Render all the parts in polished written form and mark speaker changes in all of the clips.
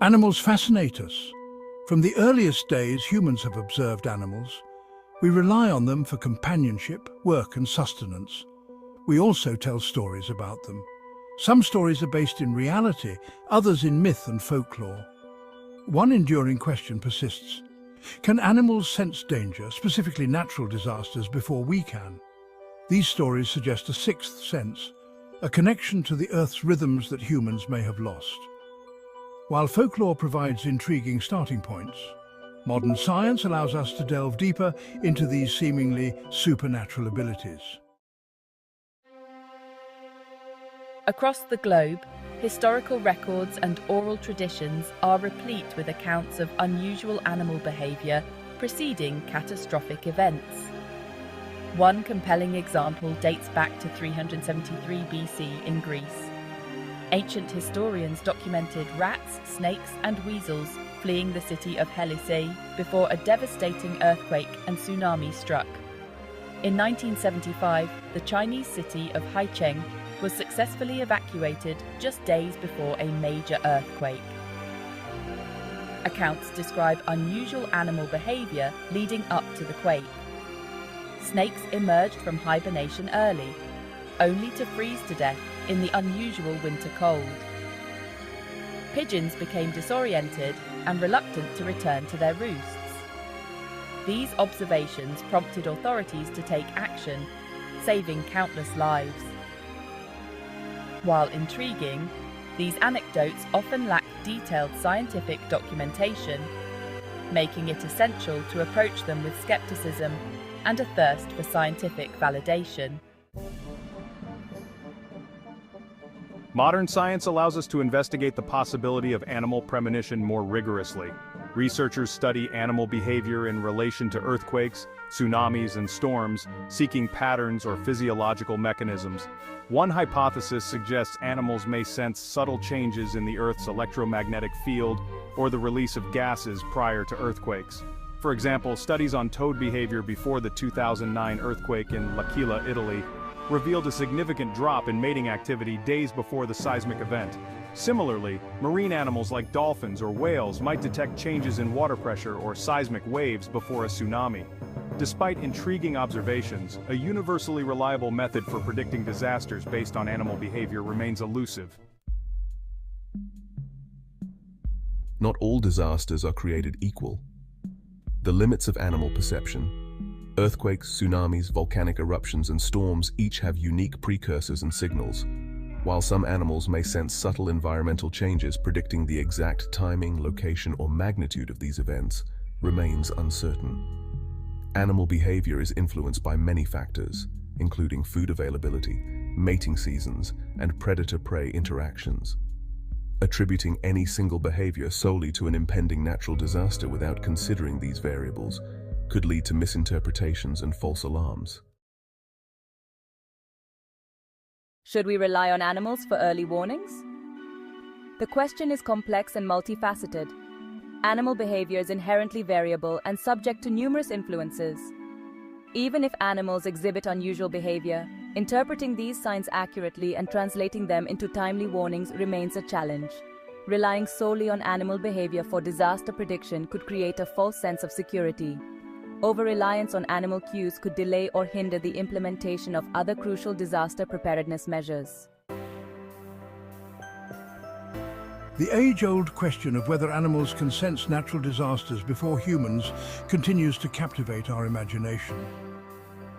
Speaker 1: Animals fascinate us. From the earliest days humans have observed animals. We rely on them for companionship, work and sustenance. We also tell stories about them. Some stories are based in reality, others in myth and folklore. One enduring question persists. Can animals sense danger, specifically natural disasters, before we can? These stories suggest a sixth sense, a connection to the Earth's rhythms that humans may have lost. While folklore provides intriguing starting points, modern science allows us to delve deeper into these seemingly supernatural abilities.
Speaker 2: Across the globe, historical records and oral traditions are replete with accounts of unusual animal behaviour preceding catastrophic events. One compelling example dates back to 373 BC in Greece. Ancient historians documented rats, snakes and weasels fleeing the city of Helisei before a devastating earthquake and tsunami struck. In 1975, the Chinese city of Haicheng was successfully evacuated just days before a major earthquake. Accounts describe unusual animal behaviour leading up to the quake. Snakes emerged from hibernation early, only to freeze to death in the unusual winter cold. Pigeons became disoriented and reluctant to return to their roosts. These observations prompted authorities to take action, saving countless lives. While intriguing, these anecdotes often lack detailed scientific documentation, making it essential to approach them with skepticism and a thirst for scientific validation.
Speaker 3: Modern science allows us to investigate the possibility of animal premonition more rigorously. Researchers study animal behavior in relation to earthquakes, tsunamis, and storms, seeking patterns or physiological mechanisms. One hypothesis suggests animals may sense subtle changes in the Earth's electromagnetic field or the release of gases prior to earthquakes. For example, studies on toad behavior before the 2009 earthquake in L'Aquila, Italy, revealed a significant drop in mating activity days before the seismic event. Similarly, marine animals like dolphins or whales might detect changes in water pressure or seismic waves before a tsunami. Despite intriguing observations, a universally reliable method for predicting disasters based on animal behavior remains elusive.
Speaker 4: Not all disasters are created equal. The limits of animal perception. Earthquakes, tsunamis, volcanic eruptions, and storms each have unique precursors and signals. While some animals may sense subtle environmental changes, predicting the exact timing, location, or magnitude of these events remains uncertain. Animal behavior is influenced by many factors, including food availability, mating seasons, and predator-prey interactions. Attributing any single behavior solely to an impending natural disaster without considering these variables could lead to misinterpretations and false alarms.
Speaker 5: Should we rely on animals for early warnings? The question is complex and multifaceted. Animal behavior is inherently variable and subject to numerous influences. Even if animals exhibit unusual behavior, interpreting these signs accurately and translating them into timely warnings remains a challenge. Relying solely on animal behavior for disaster prediction could create a false sense of security. Over-reliance on animal cues could delay or hinder the implementation of other crucial disaster preparedness measures.
Speaker 1: The age-old question of whether animals can sense natural disasters before humans continues to captivate our imagination.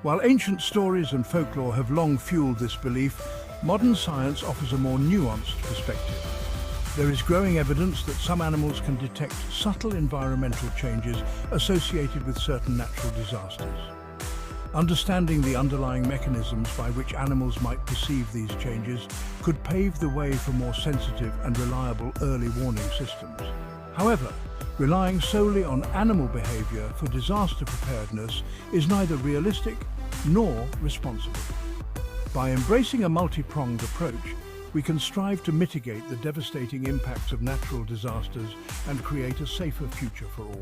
Speaker 1: While ancient stories and folklore have long fueled this belief, modern science offers a more nuanced perspective. There is growing evidence that some animals can detect subtle environmental changes associated with certain natural disasters. Understanding the underlying mechanisms by which animals might perceive these changes could pave the way for more sensitive and reliable early warning systems. However, relying solely on animal behavior for disaster preparedness is neither realistic nor responsible. By embracing a multi-pronged approach, we can strive to mitigate the devastating impacts of natural disasters and create a safer future for all.